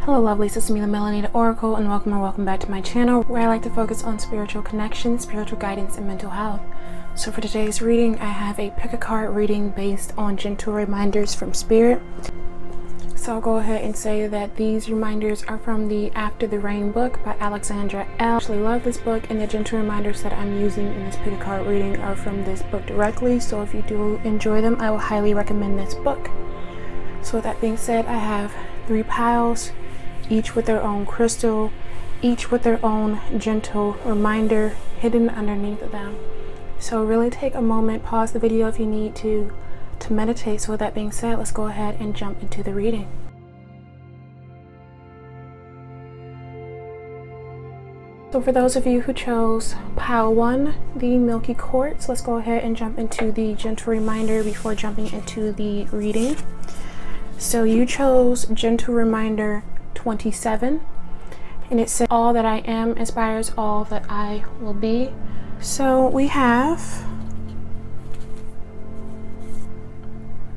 Hello lovelies, this is me, the Melanated Oracle, and welcome back to my channel where I like to focus on spiritual connection, spiritual guidance, and mental health. So for today's reading, I have a pick a card reading based on gentle reminders from spirit. So I'll go ahead and say that these reminders are from the After the Rain book by Alexandra Elle. I actually love this book, and the gentle reminders that I'm using in this pick a card reading are from this book directly. So if you do enjoy them, I will highly recommend this book. So with that being said, I have 3 piles, each with their own crystal, each with their own gentle reminder hidden underneath them. So really take a moment, pause the video if you need to meditate. So with that being said, let's go ahead and jump into the reading. So for those of you who chose pile 1, the milky quartz, let's go ahead and jump into the gentle reminder before jumping into the reading. So you chose gentle reminder 27, and it says all that I am inspires all that I will be. So we have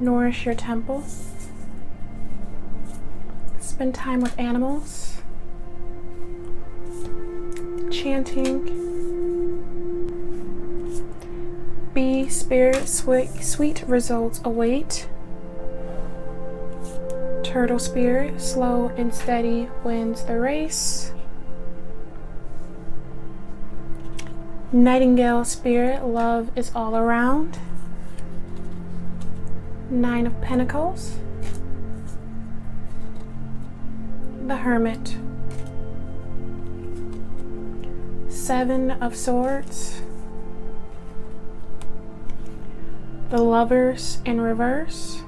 nourish your temple, spend time with animals, chanting, be spirit, sweet results await. Turtle spirit, slow and steady wins the race. Nightingale spirit, love is all around. 9 of Pentacles. The Hermit. 7 of Swords. The Lovers in reverse.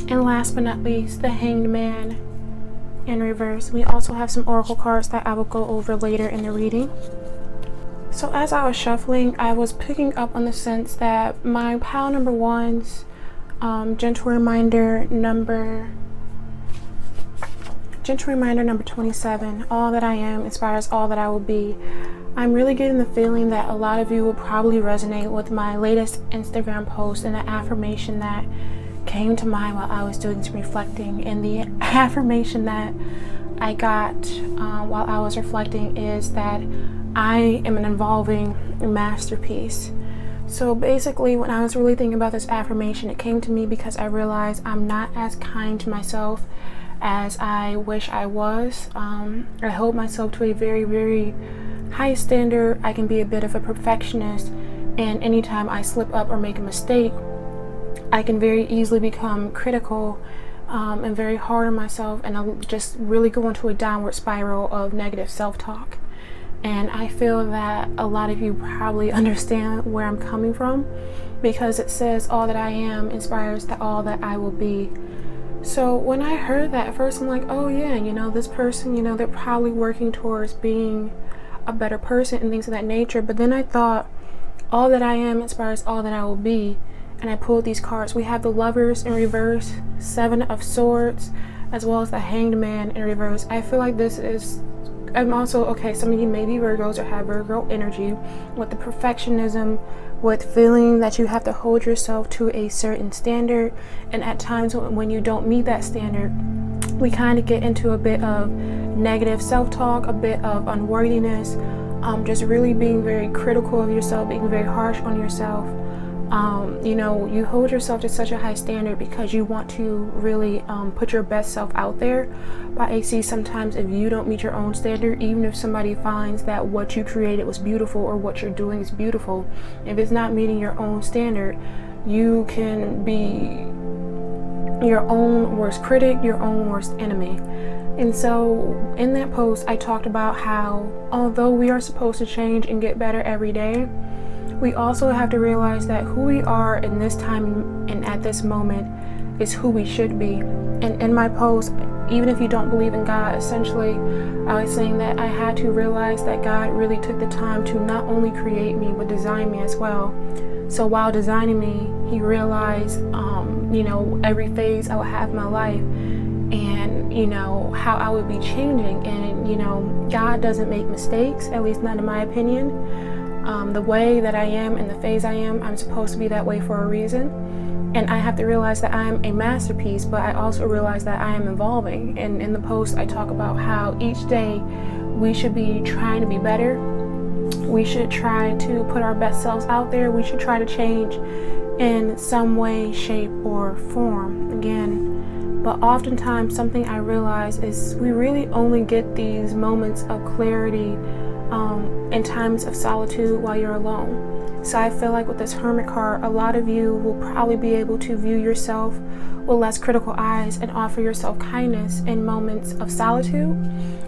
And last but not least, the Hanged Man in reverse. We also have some oracle cards that I will go over later in the reading. So as I was shuffling, I was picking up on the sense that my pile number 1's gentle reminder number 27, all that I am inspires all that I will be. I'm really getting the feeling that a lot of you will probably resonate with my latest Instagram post and the affirmation that came to mind while I was doing some reflecting. And the affirmation that I got while I was reflecting is that I am an evolving masterpiece. So basically, when I was really thinking about this affirmation, it came to me because I realized I'm not as kind to myself as I wish I was. I hold myself to a very, very high standard. I can be a bit of a perfectionist, and anytime I slip up or make a mistake, I can very easily become critical and very hard on myself, and I'll just really go into a downward spiral of negative self-talk. And I feel that a lot of you probably understand where I'm coming from, because it says all that I am inspires all that I will be. So when I heard that, at first I'm like, oh yeah, you know, this person, you know, they're probably working towards being a better person and things of that nature. But then I thought, all that I am inspires all that I will be. And I pulled these cards. We have the Lovers in reverse, 7 of Swords, as well as the Hanged Man in reverse. I feel like this is, I'm also, okay, some of you may be Virgos or have Virgo energy, with the perfectionism, with feeling that you have to hold yourself to a certain standard. And at times when you don't meet that standard, we kind of get into a bit of negative self-talk, a bit of unworthiness, just really being very critical of yourself, being very harsh on yourself. You know, you hold yourself to such a high standard because you want to really put your best self out there. But I see sometimes if you don't meet your own standard, even if somebody finds that what you created was beautiful or what you're doing is beautiful, if it's not meeting your own standard, you can be your own worst critic, your own worst enemy. And so in that post, I talked about how although we are supposed to change and get better every day, we also have to realize that who we are in this time and at this moment is who we should be. And in my post, even if you don't believe in God, essentially I was saying that I had to realize that God really took the time to not only create me but design me as well. So while designing me, he realized you know, every phase I would have in my life, and you know, how I would be changing. And you know, God doesn't make mistakes, at least not in my opinion. The way that I am and the phase I am, I'm supposed to be that way for a reason. And I have to realize that I'm a masterpiece, but I also realize that I am evolving. And in the post, I talk about how each day we should be trying to be better. We should try to put our best selves out there. We should try to change in some way, shape, or form. Again, but oftentimes something I realize is we really only get these moments of clarity in times of solitude while you're alone. So I feel like with this Hermit card, a lot of you will probably be able to view yourself with less critical eyes and offer yourself kindness in moments of solitude.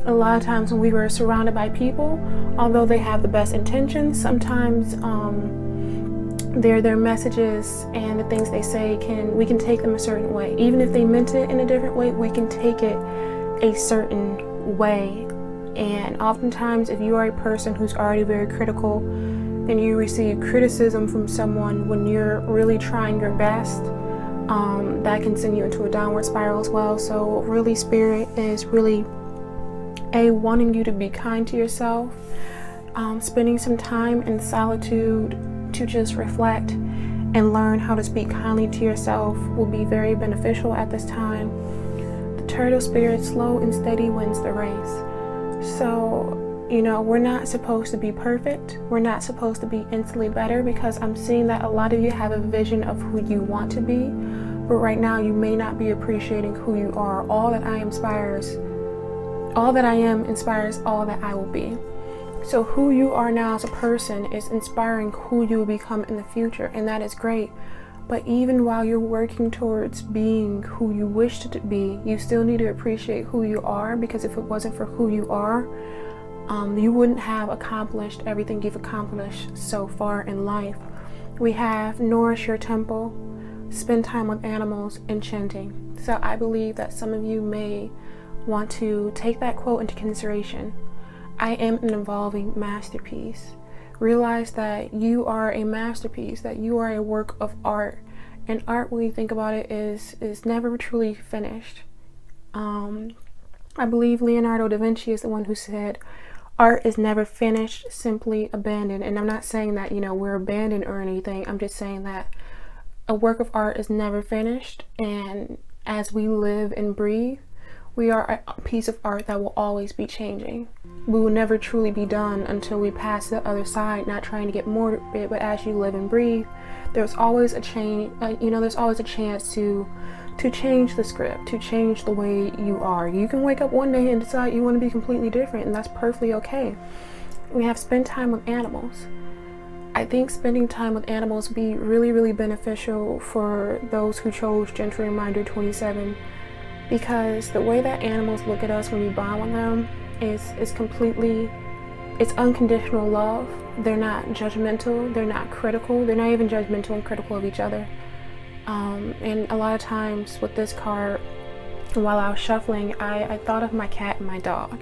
A lot of times when we were surrounded by people, although they have the best intentions, sometimes their messages and the things they say, we can take them a certain way. Even if they meant it in a different way, we can take it a certain way. And oftentimes, if you are a person who's already very critical and you receive criticism from someone when you're really trying your best, that can send you into a downward spiral as well. So really, Spirit is really wanting you to be kind to yourself, spending some time in solitude to just reflect and learn how to speak kindly to yourself will be very beneficial at this time. The Turtle Spirit, slow and steady wins the race. So, you know, we're not supposed to be perfect. We're not supposed to be instantly better, because I'm seeing that a lot of you have a vision of who you want to be, but right now you may not be appreciating who you are. All that I am inspires all that I will be. So who you are now as a person is inspiring who you will become in the future, and that is great. But even while you're working towards being who you wish to be, you still need to appreciate who you are, because if it wasn't for who you are, you wouldn't have accomplished everything you've accomplished so far in life. We have nourish your temple, spend time with animals, and chanting. So I believe that some of you may want to take that quote into consideration. I am an evolving masterpiece. Realize that you are a masterpiece, that you are a work of art. And art, when you think about it, is never truly finished. I believe Leonardo da Vinci is the one who said, art is never finished, simply abandoned. And I'm not saying that, you know, we're abandoned or anything. I'm just saying that a work of art is never finished. And as we live and breathe, we are a piece of art that will always be changing. We will never truly be done until we pass to the other side, not trying to get more bit, but as you live and breathe, there's always a change, there's always a chance to change the script, to change the way you are. You can wake up one day and decide you want to be completely different, and that's perfectly okay. We have spent time with animals. I think spending time with animals would be really, really beneficial for those who chose Gentry Reminder 27. Because the way that animals look at us when we bond with them is completely, it's unconditional love. They're not judgmental, they're not critical, they're not even judgmental and critical of each other. And a lot of times with this card, while I was shuffling, I thought of my cat and my dog.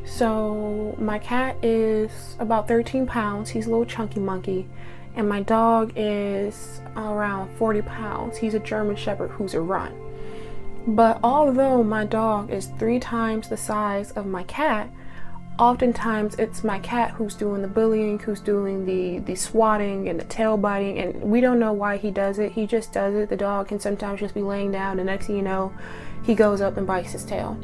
So my cat is about 13 pounds, he's a little chunky monkey, and my dog is around 40 pounds. He's a German Shepherd who's a runt. But although my dog is 3 times the size of my cat, oftentimes it's my cat who's doing the bullying, who's doing the swatting and the tail biting, and we don't know why he does it. He just does it. The dog can sometimes just be laying down, and next thing you know, he goes up and bites his tail.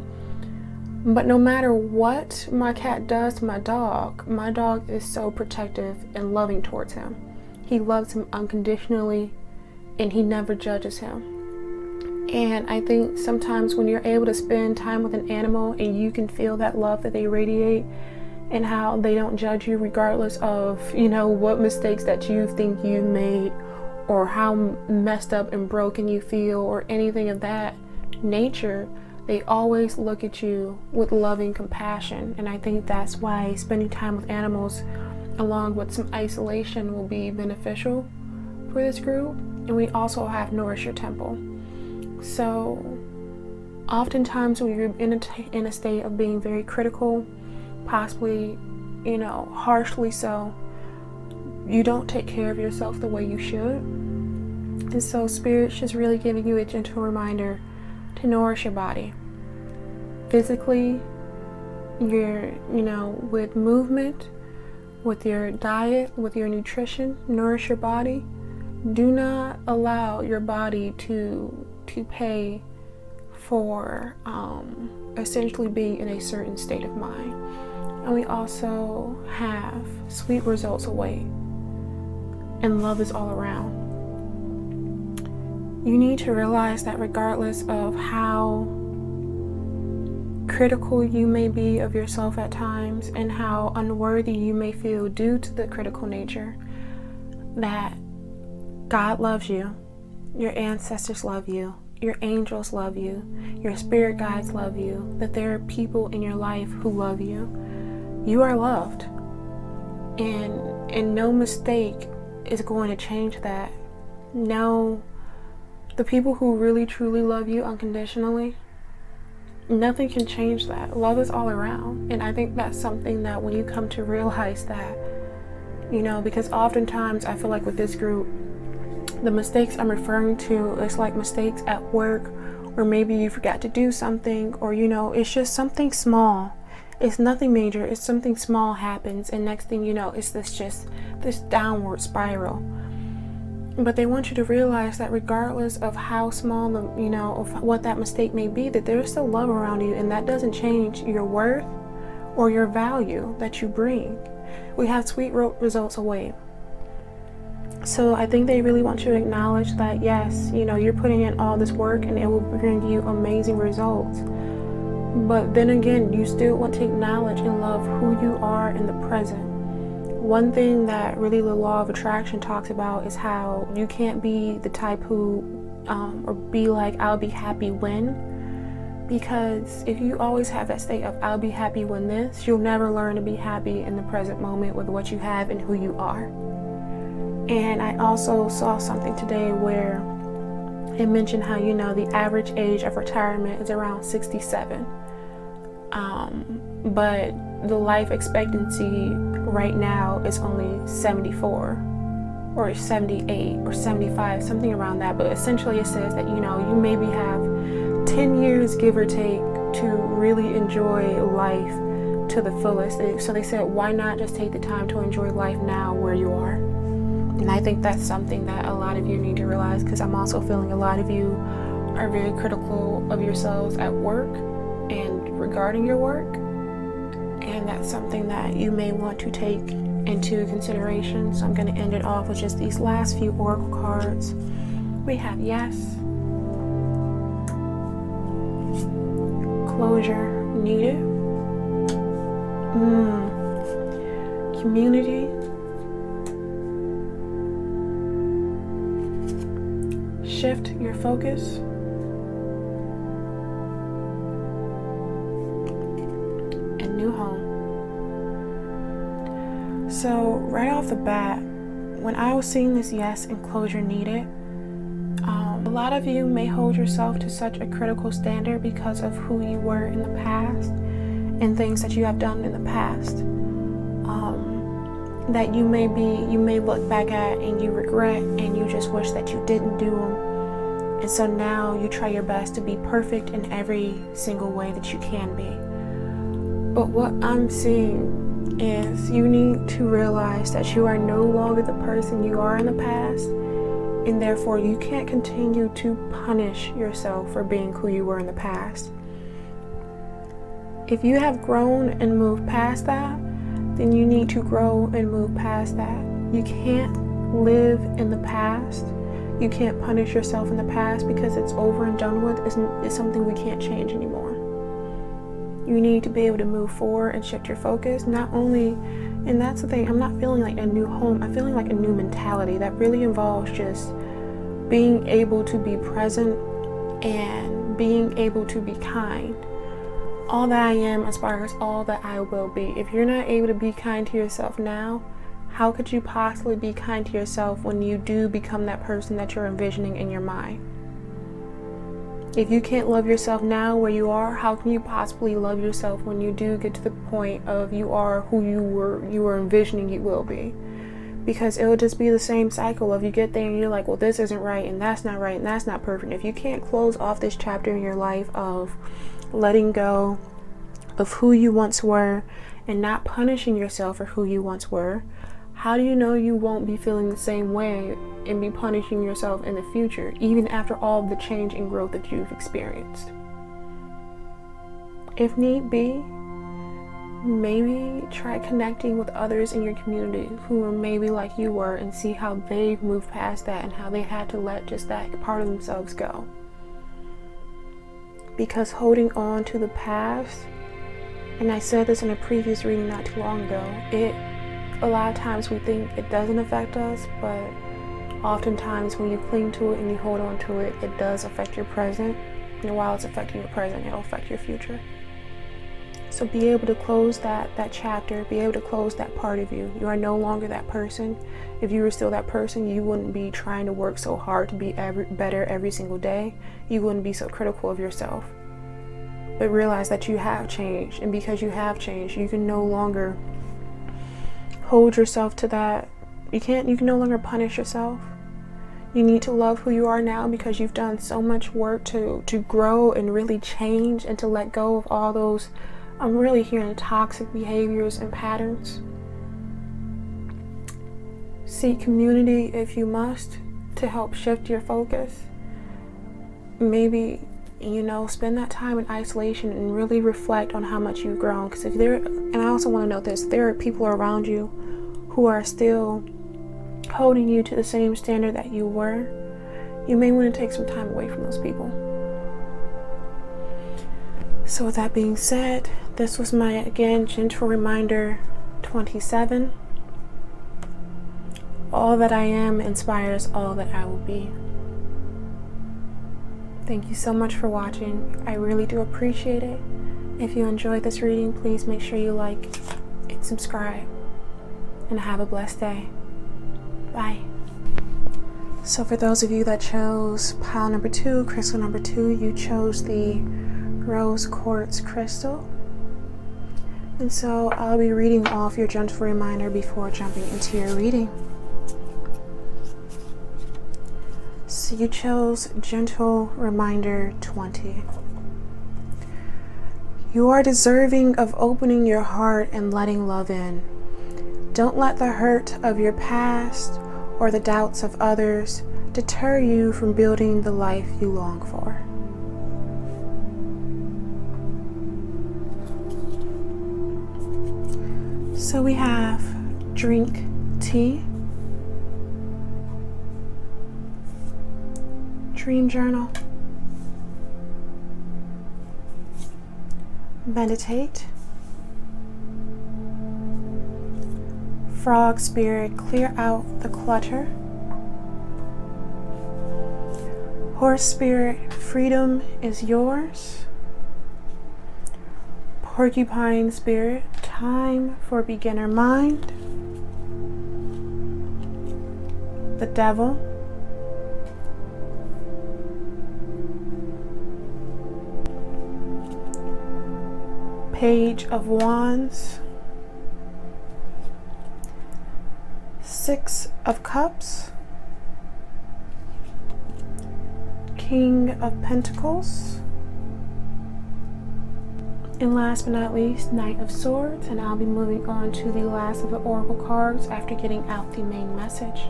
But no matter what my cat does to my dog is so protective and loving towards him. He loves him unconditionally, and he never judges him. And I think sometimes when you're able to spend time with an animal and you can feel that love that they radiate and how they don't judge you regardless of, you know, what mistakes that you think you've made or how messed up and broken you feel or anything of that nature, they always look at you with loving compassion. And I think that's why spending time with animals along with some isolation will be beneficial for this group. And we also have Nourish Your Temple. So oftentimes when you're in a state of being very critical, possibly, you know, harshly so, you don't take care of yourself the way you should. And so Spirit's just really giving you a gentle reminder to nourish your body. Physically, with movement, with your diet, with your nutrition, nourish your body. Do not allow your body to pay for essentially being in a certain state of mind. And we also have sweet results away, and love is all around. You need to realize that regardless of how critical you may be of yourself at times and how unworthy you may feel due to the critical nature, that God loves you, your ancestors love you, your angels love you, your spirit guides love you, that there are people in your life who love you. You are loved, and no mistake is going to change that. No, the people who really truly love you unconditionally, nothing can change that. Love is all around. And I think that's something that when you come to realize that, you know, because oftentimes I feel like with this group, the mistakes I'm referring to is like mistakes at work, or maybe you forgot to do something, or you know, it's just something small. It's nothing major, it's something small happens, and next thing you know, it's this downward spiral. But they want you to realize that regardless of how small, of what that mistake may be, that there's still love around you, and that doesn't change your worth or your value that you bring. We have sweet results away. So I think they really want you to acknowledge that, yes, you're putting in all this work and it will bring you amazing results. But then again, you still want to acknowledge and love who you are in the present. One thing that really the law of attraction talks about is how you can't be the type who, or be like, I'll be happy when. Because if you always have that state of, I'll be happy when this, you'll never learn to be happy in the present moment with what you have and who you are. And I also saw something today where it mentioned how, the average age of retirement is around 67. But the life expectancy right now is only 74 or 78 or 75, something around that. But essentially it says that, you maybe have 10 years, give or take, to really enjoy life to the fullest. So they said, why not just take the time to enjoy life now where you are? And I think that's something that a lot of you need to realize, because I'm also feeling a lot of you are very critical of yourselves at work and regarding your work. And that's something that you may want to take into consideration. So I'm going to end it off with just these last few oracle cards. We have yes, closure needed, community, shift your focus, and new home. So right off the bat, when I was seeing this yes and closure needed, a lot of you may hold yourself to such a critical standard because of who you were in the past and things that you have done in the past, that you may look back at and you regret and you just wish that you didn't do them. And so now you try your best to be perfect in every single way that you can be. But what I'm seeing is you need to realize that you are no longer the person you are in the past, and therefore you can't continue to punish yourself for being who you were in the past. If you have grown and moved past that, then you need to grow and move past that. You can't live in the past. You can't punish yourself in the past because it's over and done with. It's something we can't change anymore. You need to be able to move forward and shift your focus. Not only, and that's the thing, I'm not feeling like a new home. I'm feeling like a new mentality that really involves just being able to be present and being able to be kind. All that I am inspires all that I will be. If you're not able to be kind to yourself now, how could you possibly be kind to yourself when you do become that person that you're envisioning in your mind? If you can't love yourself now where you are, how can you possibly love yourself when you do get to the point of you are who you were envisioning you will be? Because it will just be the same cycle of you get there and you're like, well, this isn't right and that's not right and that's not perfect. If you can't close off this chapter in your life of letting go of who you once were and not punishing yourself for who you once were, how do you know you won't be feeling the same way and be punishing yourself in the future, even after all the change and growth that you've experienced? If need be, maybe try connecting with others in your community who are maybe like you were and see how they've moved past that and how they had to let just that part of themselves go. Because holding on to the past, and I said this in a previous reading not too long ago, a lot of times we think it doesn't affect us, but oftentimes when you cling to it and you hold on to it, it does affect your present. And while it's affecting your present, it'll affect your future. So be able to close that chapter, be able to close that part of you. You are no longer that person. If you were still that person, you wouldn't be trying to work so hard to be better every single day. You wouldn't be so critical of yourself. But realize that you have changed, and because you have changed, you can no longer hold yourself to that. You can no longer punish yourself. You need to love who you are now because you've done so much work to grow and really change and to let go of all those, I'm really hearing, toxic behaviors and patterns. Seek community if you must to help shift your focus. Maybe, spend that time in isolation and really reflect on how much you've grown. Because and I also want to note this, there are people around you who are still holding you to the same standard that you were. You may want to take some time away from those people. So with that being said, this was my, again, gentle reminder 27. All that I am inspires all that I will be. Thank you so much for watching. I really do appreciate it. If you enjoyed this reading, please make sure you like and subscribe. And have a blessed day. Bye. So for those of you that chose pile number 2, crystal number 2, you chose the rose quartz crystal. And so I'll be reading off your gentle reminder before jumping into your reading. So you chose gentle reminder 20. You are deserving of opening your heart and letting love in. Don't let the hurt of your past or the doubts of others deter you from building the life you long for. So we have drink tea, dream journal, meditate, frog spirit, clear out the clutter, horse spirit, freedom is yours, porcupine spirit, time for beginner mind, the devil, page of wands, 6 of cups, king of pentacles, and last but not least, knight of swords. And I'll be moving on to the last of the oracle cards after getting out the main message.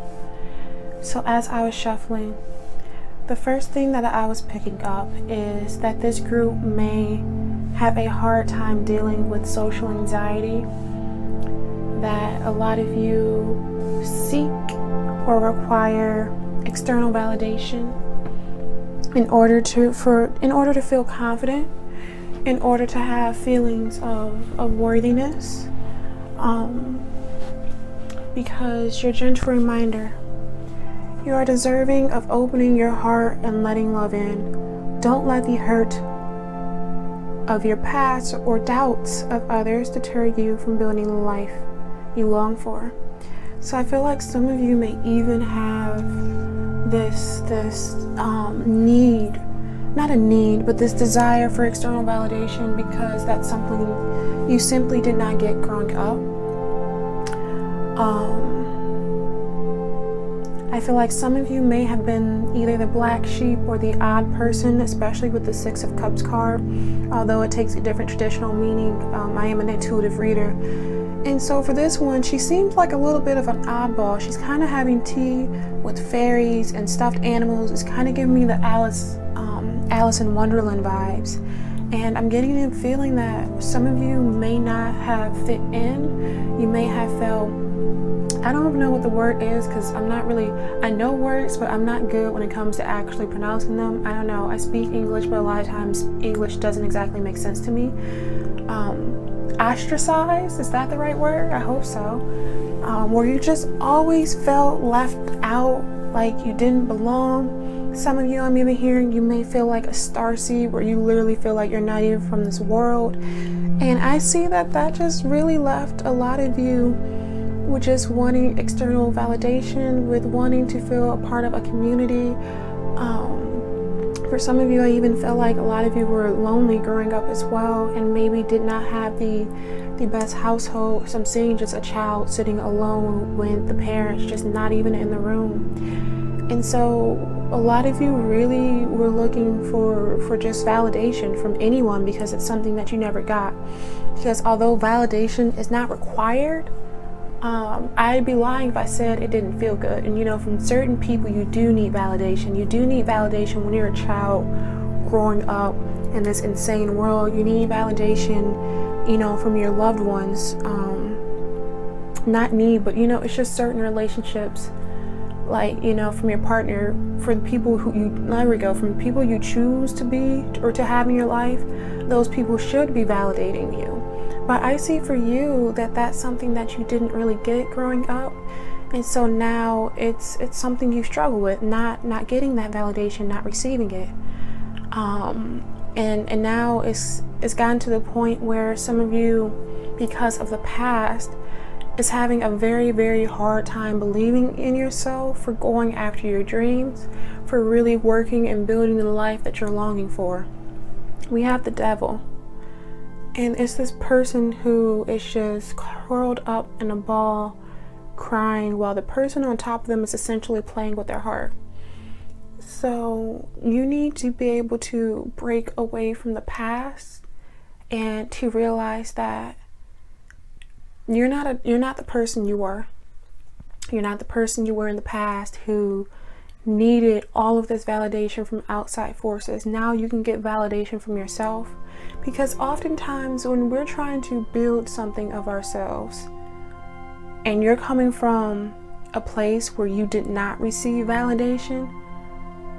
So as I was shuffling, the first thing that I was picking up is that this group may have a hard time dealing with social anxiety, that a lot of you seek or require external validation in order to feel confident, in order to have feelings of worthiness, because your gentle reminder, you are deserving of opening your heart and letting love in. Don't let the hurt of your past or doubts of others deter you from building the life you long for. So I feel like some of you may even have this need, not a need, but this desire for external validation because that's something you simply did not get growing up. I feel like some of you may have been either the black sheep or the odd person, especially with the Six of Cups card, although it takes a different traditional meaning. I am an intuitive reader. And so for this one, she seems like a little bit of an oddball. She's kind of having tea with fairies and stuffed animals. It's kind of giving me the Alice in Wonderland vibes. And I'm getting the feeling that some of you may not have fit in. You may have felt, I don't even know what the word is, because I'm not really, I know words, but I'm not good when it comes to actually pronouncing them. I don't know, I speak English, but a lot of times English doesn't exactly make sense to me. Ostracized, is that the right word? I hope so. Where you just always felt left out, like you didn't belong. Some of you I'm even hearing, you may feel like a starseed, where you literally feel like you're not even from this world. And I see that that just really left a lot of you with just wanting external validation, with wanting to feel a part of a community. For some of you, I even feel like a lot of you were lonely growing up as well, and maybe did not have the best household. So I'm seeing just a child sitting alone with the parents just not even in the room. And so a lot of you really were looking for just validation from anyone, because it's something that you never got. Because although validation is not required, I'd be lying if I said it didn't feel good. And you know, from certain people, you do need validation. You do need validation when you're a child growing up in this insane world. You need validation, you know, from your loved ones. Not need, but you know, it's just certain relationships, like, you know, from your partner, for the people who you, there we go, from people you choose to be or to have in your life. Those people should be validating you. But I see for you that that's something that you didn't really get growing up, and so now it's something you struggle with, not getting that validation, not receiving it, and now it's gotten to the point where some of you, because of the past, is having a very, very hard time believing in yourself, for going after your dreams, for really working and building the life that you're longing for. We have the Devil. And it's this person who is just curled up in a ball crying, while the person on top of them is essentially playing with their heart. So you need to be able to break away from the past and to realize that you're not the person you were. You're not the person you were in the past who needed all of this validation from outside forces. Now you can get validation from yourself, because oftentimes when we're trying to build something of ourselves and you're coming from a place where you did not receive validation,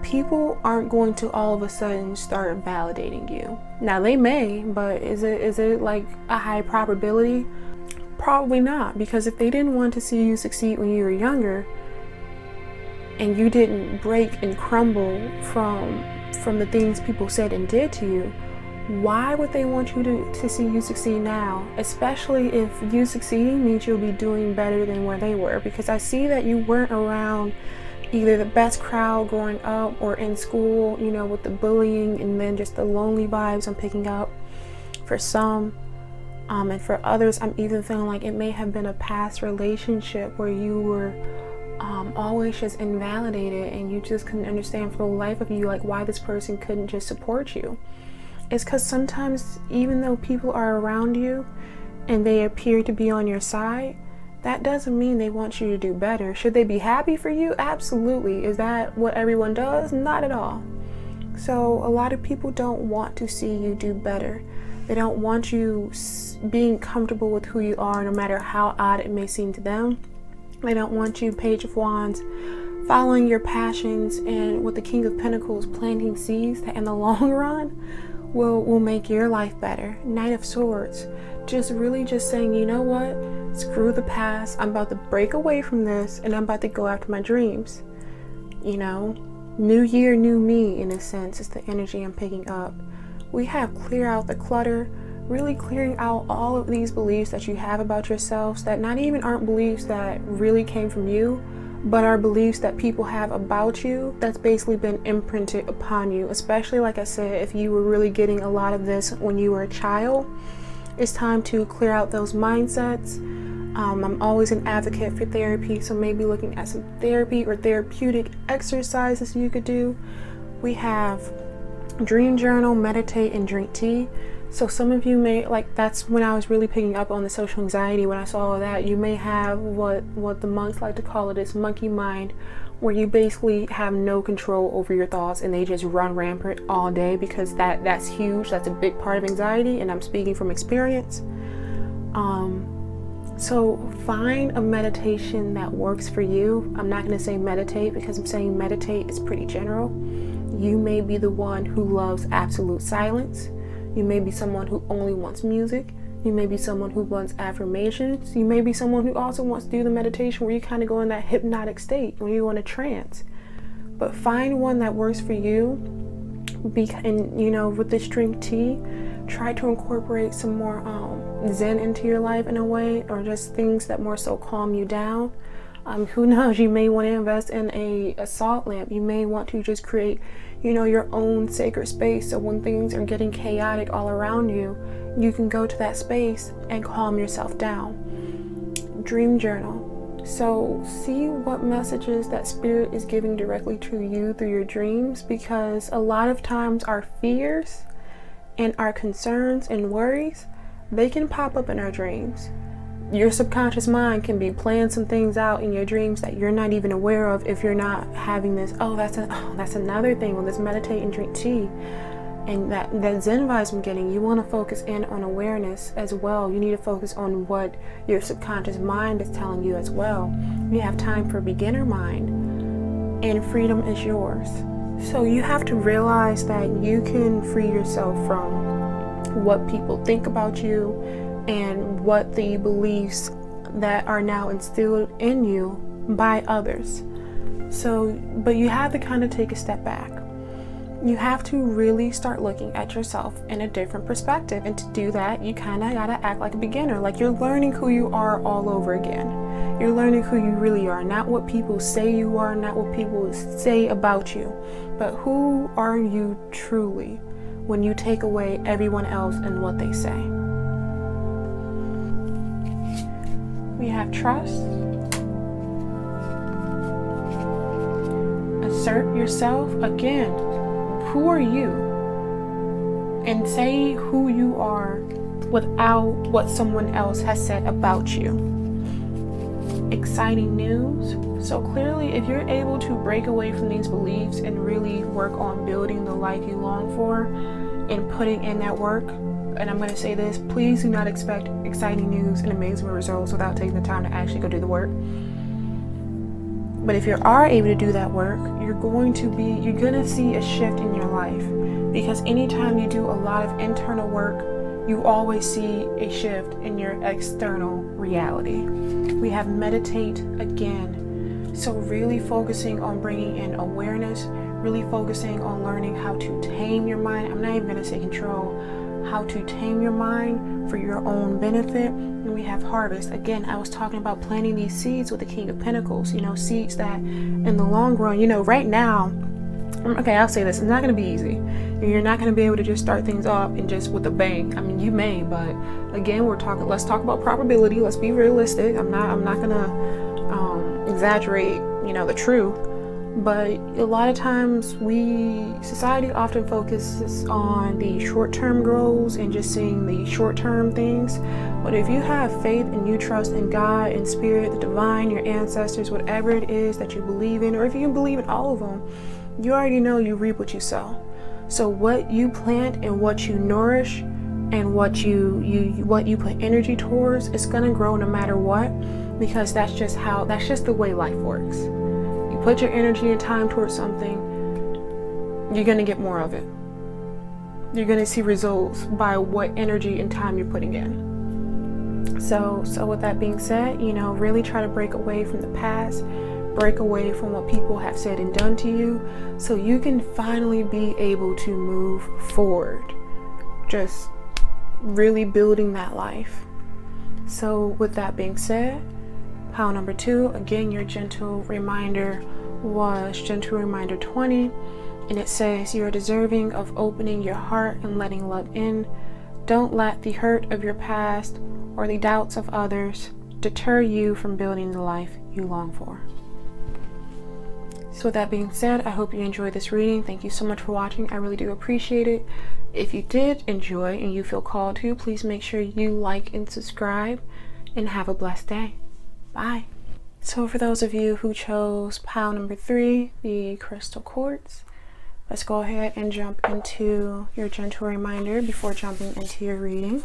people aren't going to all of a sudden start validating you. Now they may, but is it like a high probability? Probably not, because if they didn't want to see you succeed when you were younger, and you didn't break and crumble from the things people said and did to you, why would they want you to see you succeed now? Especially if you succeeding means you'll be doing better than where they were. Because I see that you weren't around either the best crowd growing up or in school, you know, with the bullying and then just the lonely vibes I'm picking up for some. And for others, I'm even feeling like it may have been a past relationship where you were always just invalidated, and you just couldn't understand for the life of you like why this person couldn't just support you. It's because sometimes even though people are around you and they appear to be on your side, that doesn't mean they want you to do better. Should they be happy for you? Absolutely. Is that what everyone does? Not at all. So a lot of people don't want to see you do better. They don't want you being comfortable with who you are, no matter how odd it may seem to them. They don't want you, Page of Wands, following your passions, and with the King of Pentacles, planting seeds that in the long run will make your life better. Knight of Swords, just really just saying, you know what, screw the past, I'm about to break away from this and I'm about to go after my dreams. You know, new year, new me, in a sense, is the energy I'm picking up. We have clear out the clutter, really clearing out all of these beliefs that you have about yourselves that not even aren't beliefs that really came from you, but are beliefs that people have about you that's basically been imprinted upon you. Especially, like I said, if you were really getting a lot of this when you were a child, it's time to clear out those mindsets, I'm always an advocate for therapy, so maybe looking at some therapy or therapeutic exercises you could do. We have dream journal, meditate, and drink tea. So some of you may, like, that's when I was really picking up on the social anxiety. When I saw all that, you may have what the monks like to call it is monkey mind, where you basically have no control over your thoughts and they just run rampant all day, because that's huge. That's a big part of anxiety, and I'm speaking from experience. So find a meditation that works for you. I'm not going to say meditate, because I'm saying meditate is pretty general. You may be the one who loves absolute silence. You may be someone who only wants music. You may be someone who wants affirmations. You may be someone who also wants to do the meditation where you kind of go in that hypnotic state, when you go in a trance. But find one that works for you. And, you know, with this drink tea, try to incorporate some more Zen into your life in a way, or just things that more so calm you down. Who knows, you may want to invest in a salt lamp. You may want to just create, you know, your own sacred space, so when things are getting chaotic all around you, you can go to that space and calm yourself down. Dream journal. So see what messages that spirit is giving directly to you through your dreams, because a lot of times our fears and our concerns and worries, they can pop up in our dreams. Your subconscious mind can be playing some things out in your dreams that you're not even aware of if you're not having this, that's another thing with this meditate and drink tea. And that Zen vibes I'm getting, you want to focus in on awareness as well. You need to focus on what your subconscious mind is telling you as well. You have time for beginner mind, and freedom is yours. So you have to realize that you can free yourself from what people think about you and what the beliefs that are now instilled in you by others. So, but you have to kind of take a step back. You have to really start looking at yourself in a different perspective. And to do that, you kind of got to act like a beginner. Like you're learning who you are all over again. You're learning who you really are, not what people say you are, not what people say about you, but who are you truly when you take away everyone else and what they say. We have trust. Assert yourself. Again, who are you? And say who you are without what someone else has said about you. Exciting news. So clearly, if you're able to break away from these beliefs and really work on building the life you long for and putting in that work, and I'm going to say this, please do not expect exciting news and amazing results without taking the time to actually go do the work. But if you are able to do that work, you're going to see a shift in your life, because anytime you do a lot of internal work, you always see a shift in your external reality. We have meditate again. So really focusing on bringing in awareness, really focusing on learning how to tame your mind. I'm not even going to say control, how to tame your mind for your own benefit. And we have harvest. Again, I was talking about planting these seeds with the King of Pentacles, you know, seeds that in the long run, you know, right now, okay, I'll say this, it's not going to be easy. You're not going to be able to just start things off and just with a bang. I mean, you may, but again, let's talk about probability. Let's be realistic. I'm not going to exaggerate, you know, the truth. But a lot of times society often focuses on the short-term goals and just seeing the short-term things. But if you have faith and you trust in God and spirit, the divine, your ancestors, whatever it is that you believe in, or if you can believe in all of them, you already know you reap what you sow. So what you plant and what you nourish and what you put energy towards, it's gonna grow no matter what, because that's just the way life works. You put your energy and time towards something, you're gonna get more of it. You're gonna see results by what energy and time you're putting in. So with that being said, you know, really try to break away from the past. Break away from what people have said and done to you, so you can finally be able to move forward, just really building that life. So with that being said, pile number 2, again, your gentle reminder was gentle reminder 20, and it says you are deserving of opening your heart and letting love in. Don't let the hurt of your past or the doubts of others deter you from building the life you long for. So with that being said, I hope you enjoyed this reading. Thank you so much for watching. I really do appreciate it. If you did enjoy and you feel called to, please make sure you like and subscribe, and have a blessed day. Bye. So for those of you who chose pile number 3, the crystal quartz, let's go ahead and jump into your gentle reminder before jumping into your reading.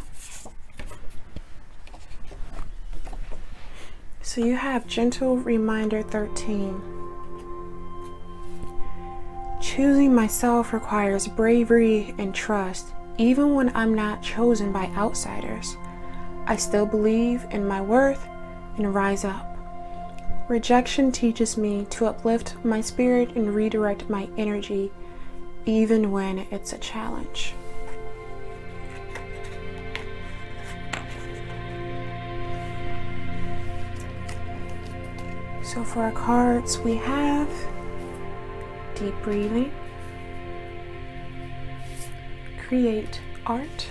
So you have gentle reminder 13. Choosing myself requires bravery and trust, even when I'm not chosen by outsiders. I still believe in my worth and rise up. Rejection teaches me to uplift my spirit and redirect my energy, even when it's a challenge. So for our cards, we have deep breathing, create art,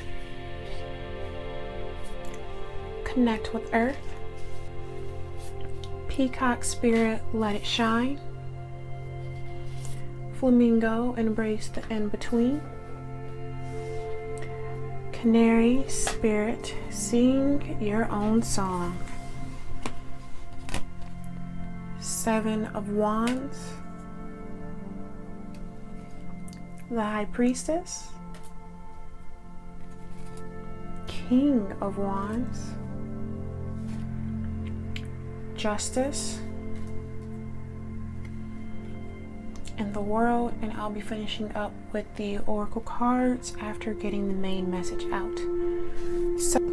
connect with earth, peacock spirit, let it shine, flamingo, embrace the in-between, canary spirit, sing your own song, 7 of Wands, the High Priestess, King of Wands, Justice, and the World, and I'll be finishing up with the Oracle cards after getting the main message out.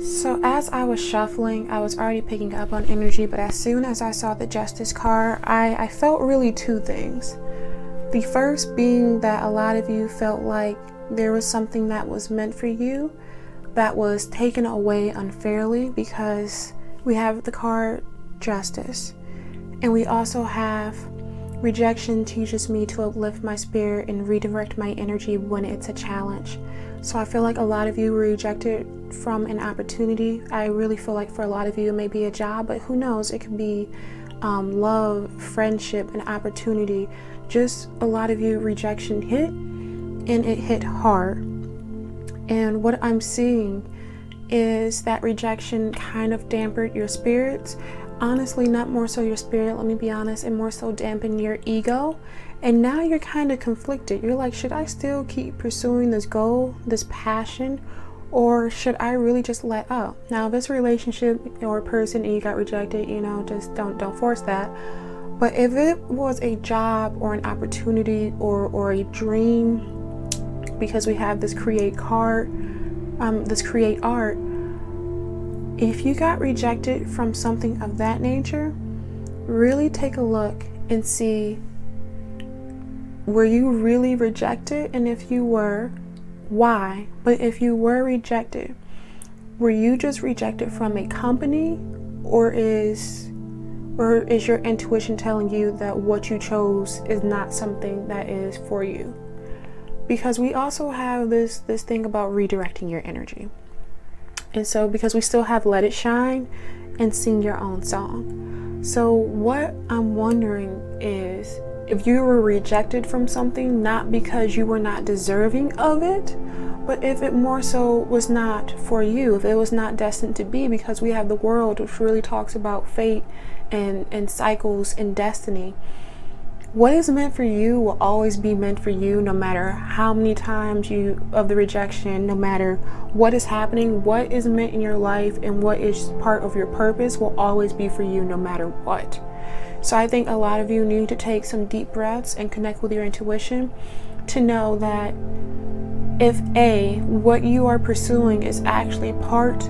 So as I was shuffling, I was already picking up on energy, but as soon as I saw the Justice card, I felt really 2 things. The first being that a lot of you felt like there was something that was meant for you that was taken away unfairly, because we have the card Justice, and we also have rejection teaches me to uplift my spirit and redirect my energy when it's a challenge. So I feel like a lot of you were rejected from an opportunity. I really feel like for a lot of you it may be a job, but who knows, it could be love, friendship, an opportunity. Just a lot of you, rejection hit, and it hit hard. And what I'm seeing is that rejection kind of dampened your spirits. Honestly, not more so your spirit, let me be honest, and more so dampen your ego. And now you're kind of conflicted. You're like, should I still keep pursuing this goal, this passion, or should I really just let up? Now, if it's a relationship or a person and you got rejected, you know, just don't force that. But if it was a job or an opportunity or a dream, because we have this create card, this create art, if you got rejected from something of that nature, really take a look and see, were you really rejected? And if you were, why? But if you were rejected, were you just rejected from a company, or is your intuition telling you that what you chose is not something that is for you? Because we also have this thing about redirecting your energy. And so because we still have let it shine and sing your own song. So what I'm wondering is, if you were rejected from something, not because you were not deserving of it, but if it more so was not for you, if it was not destined to be, because we have the World, which really talks about fate and cycles and destiny. What is meant for you will always be meant for you, no matter how many times of the rejection, no matter what is happening. What is meant in your life and what is part of your purpose will always be for you, no matter what. So I think a lot of you need to take some deep breaths and connect with your intuition to know that if what you are pursuing is actually part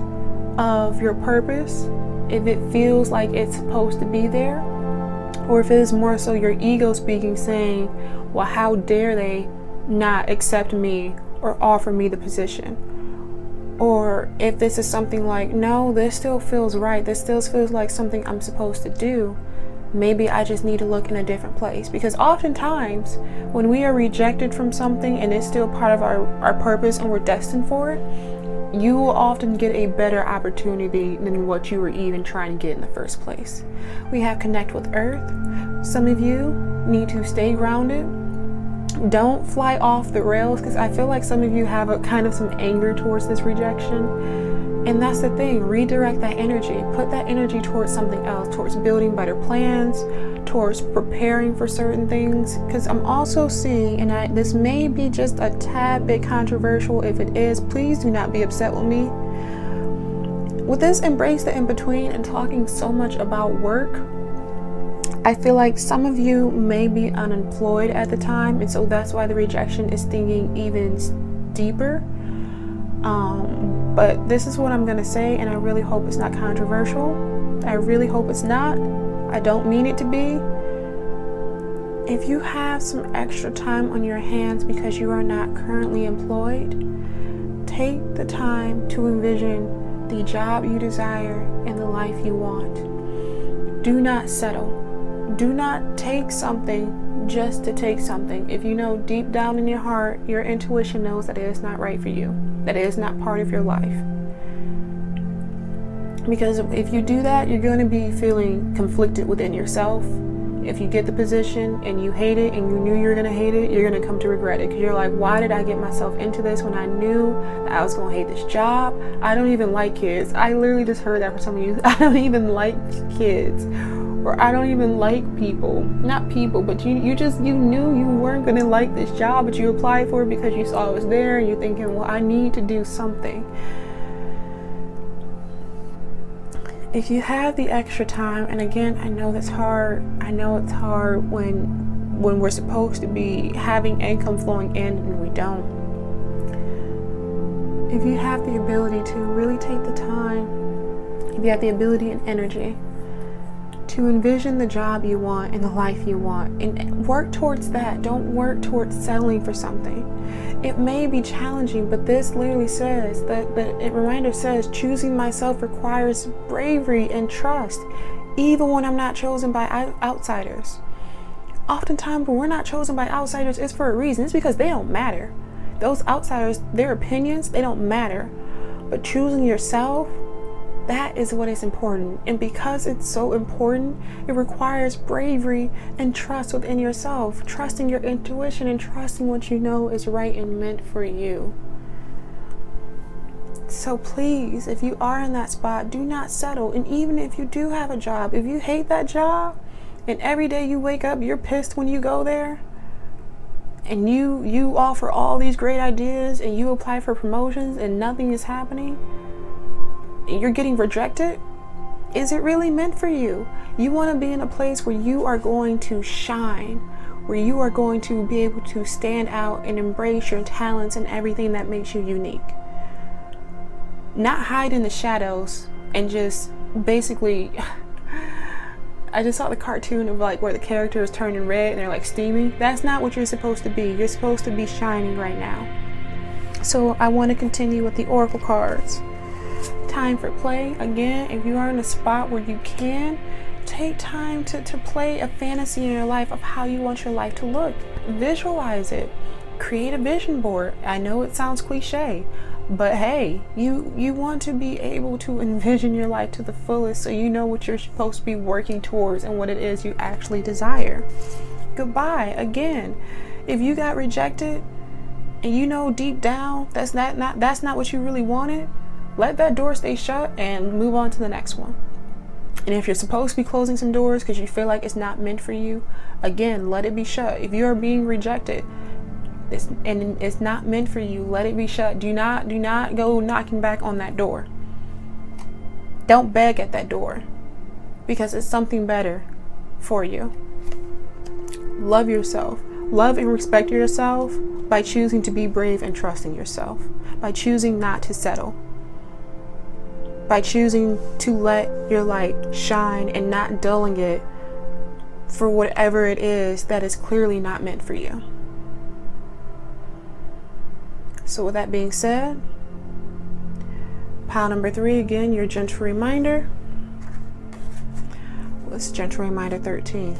of your purpose, if it feels like it's supposed to be there, or if it is more so your ego speaking, saying, well, how dare they not accept me or offer me the position? Or if this is something like, no, this still feels right, this still feels like something I'm supposed to do, maybe I just need to look in a different place. Because oftentimes when we are rejected from something and it's still part of our purpose and we're destined for it, you will often get a better opportunity than what you were even trying to get in the first place. We have connect with earth. Some of you need to stay grounded. Don't fly off the rails, because I feel like some of you have a kind of some anger towards this rejection. And that's the thing, redirect that energy. Put that energy towards something else, towards building better plans, towards preparing for certain things. Because I'm also seeing, and this may be just a tad bit controversial. If it is, please do not be upset with me. With this embrace the in-between and talking so much about work, I feel like some of you may be unemployed at the time, and so that's why the rejection is stinging even deeper. But this is what I'm gonna say, and I really hope it's not controversial. I really hope it's not. I don't mean it to be. If you have some extra time on your hands because you are not currently employed, take the time to envision the job you desire and the life you want. Do not settle. Do not take something just to take something. If you know deep down in your heart, your intuition knows that it is not right for you, that it is not part of your life. Because if you do that, you're going to be feeling conflicted within yourself. If you get the position and you hate it and you knew you were going to hate it, you're going to come to regret it. Because you're like, why did I get myself into this when I knew that I was going to hate this job? I don't even like kids. I literally just heard that from some of you. I don't even like kids. Or I don't even like people. Not people, but you knew you weren't going to like this job, but you applied for it because you saw it was there and you're thinking, well, I need to do something. If you have the extra time, and again, I know that's hard. I know it's hard when we're supposed to be having income flowing in and we don't. If you have the ability to really take the time, if you have the ability and energy to envision the job you want and the life you want, and work towards that. Don't work towards settling for something. It may be challenging, but this literally says that the reminder says, choosing myself requires bravery and trust, even when I'm not chosen by outsiders. Oftentimes when we're not chosen by outsiders, it's for a reason. It's because they don't matter. Those outsiders, their opinions, they don't matter. But choosing yourself, that is what is important. And because it's so important, it requires bravery and trust within yourself, trusting your intuition and trusting what you know is right and meant for you. So please, if you are in that spot, do not settle. And even if you do have a job, if you hate that job and every day you wake up, you're pissed when you go there, and you offer all these great ideas and you apply for promotions and nothing is happening, you're getting rejected, is it really meant for you? You want to be in a place where you are going to shine, where you are going to be able to stand out and embrace your talents and everything that makes you unique. Not hide in the shadows and just basically, I just saw the cartoon of like where the character is turning red and they're like steaming. That's not what you're supposed to be. You're supposed to be shining right now. So I want to continue with the oracle cards. Time for play. Again, if you are in a spot where you can, take time to play a fantasy in your life of how you want your life to look. Visualize it. Create a vision board. I know it sounds cliche, but hey, you want to be able to envision your life to the fullest so you know what you're supposed to be working towards and what it is you actually desire. Goodbye. Again, if you got rejected and you know deep down that's not what you really wanted, let that door stay shut and move on to the next one. And if you're supposed to be closing some doors because you feel like it's not meant for you, again, let it be shut. If you are being rejected and it's not meant for you, let it be shut. Do not go knocking back on that door. Don't beg at that door, because it's something better for you. Love yourself. Love and respect yourself by choosing to be brave and trusting yourself, by choosing not to settle, by choosing to let your light shine and not dulling it for whatever it is that is clearly not meant for you. So with that being said, pile number 3, again, your gentle reminder. What's gentle reminder 13?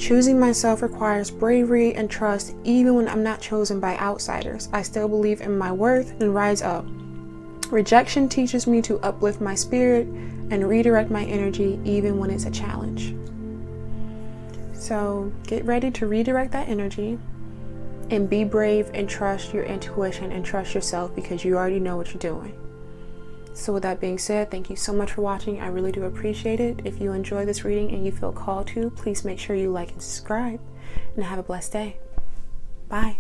Choosing myself requires bravery and trust even when I'm not chosen by outsiders. I still believe in my worth and rise up. Rejection teaches me to uplift my spirit and redirect my energy even when it's a challenge. So get ready to redirect that energy and be brave and trust your intuition and trust yourself, because you already know what you're doing. So with that being said, thank you so much for watching. I really do appreciate it. If you enjoy this reading and you feel called to, please make sure you like and subscribe, and have a blessed day. Bye.